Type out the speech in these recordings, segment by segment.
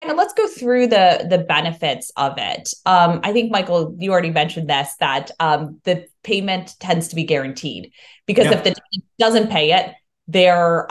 kind of let's go through the benefits of it. I think, Michael, you already mentioned this, that the payment tends to be guaranteed, because if the Yeah. tenant doesn't pay it, they're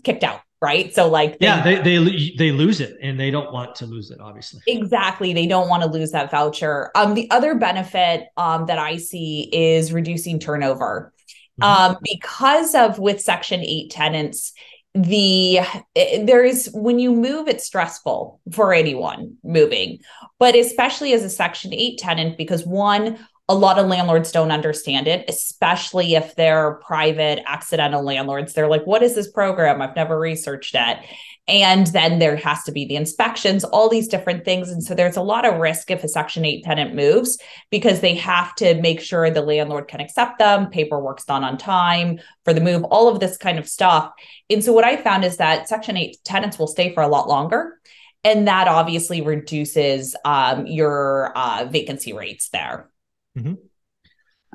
kicked out, right? So like Yeah, they lose it, and they don't want to lose it, obviously. exactly, they don't want to lose that voucher. The other benefit that I see is reducing turnover. Hmm. Because of with Section 8 tenants, there is, when you move, it's stressful for anyone moving, but especially as a Section 8 tenant, because one, a lot of landlords don't understand it, especially if they're private accidental landlords. They're like, what is this program? I've never researched it. And then there has to be the inspections, all these different things. And so there's a lot of risk if a Section 8 tenant moves, because they have to make sure the landlord can accept them, paperwork's done on time for the move, all of this kind of stuff. And so what I found is that Section 8 tenants will stay for a lot longer. And that obviously reduces your vacancy rates there. Hmm.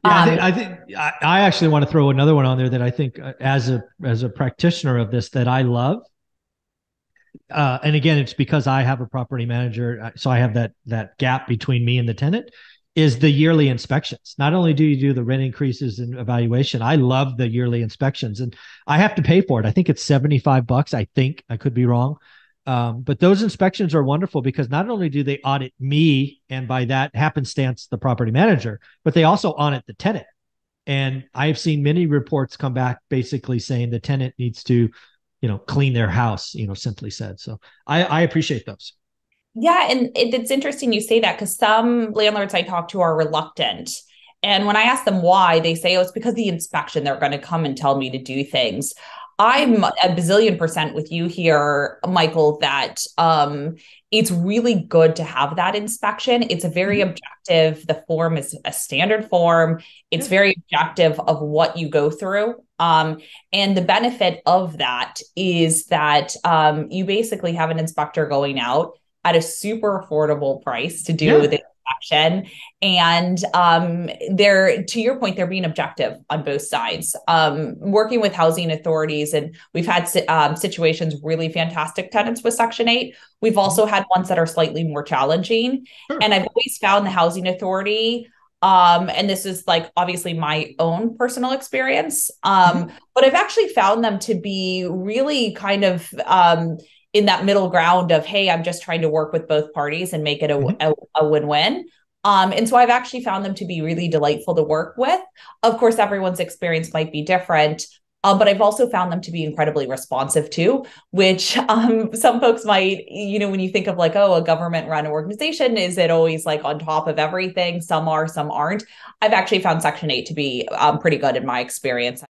Yeah, Um, I actually want to throw another one on there that I think, as a practitioner of this, that I love. And again, it's because I have a property manager, so I have that gap between me and the tenant. Is the yearly inspections. Not only do you do the rent increases and evaluation, I love the yearly inspections, and I have to pay for it. I think it's $75. I think I could be wrong, but those inspections are wonderful because not only do they audit me, and by that happenstance the property manager, but they also audit the tenant. And I've seen many reports come back basically saying the tenant needs to, clean their house, simply said. So I appreciate those. Yeah, and it's interesting you say that, because some landlords I talk to are reluctant. And when I ask them why, they say, oh, it's because the inspection, they're going to come and tell me to do things. I'm a bazillion percent with you here, Michael, that it's really good to have that inspection. It's a very Mm-hmm. objective. The form is a standard form. It's Yeah. very objective of what you go through. And the benefit of that is that you basically have an inspector going out at a super affordable price to do Yeah. the inspection. And they're, to your point, they're being objective on both sides. Working with housing authorities, and we've had situations, really fantastic tenants with Section 8. We've Mm-hmm. also had ones that are slightly more challenging. And Sure. I've always found the housing authority, and this is like obviously my own personal experience, Mm-hmm. but I've actually found them to be really kind of in that middle ground of, hey, I'm just trying to work with both parties and make it Mm-hmm. a win-win. And so I've actually found them to be really delightful to work with. Of course, everyone's experience might be different, but I've also found them to be incredibly responsive too, which some folks might, when you think of like, oh, a government run organization, is it always like on top of everything? Some are, some aren't. I've actually found Section 8 to be pretty good in my experience.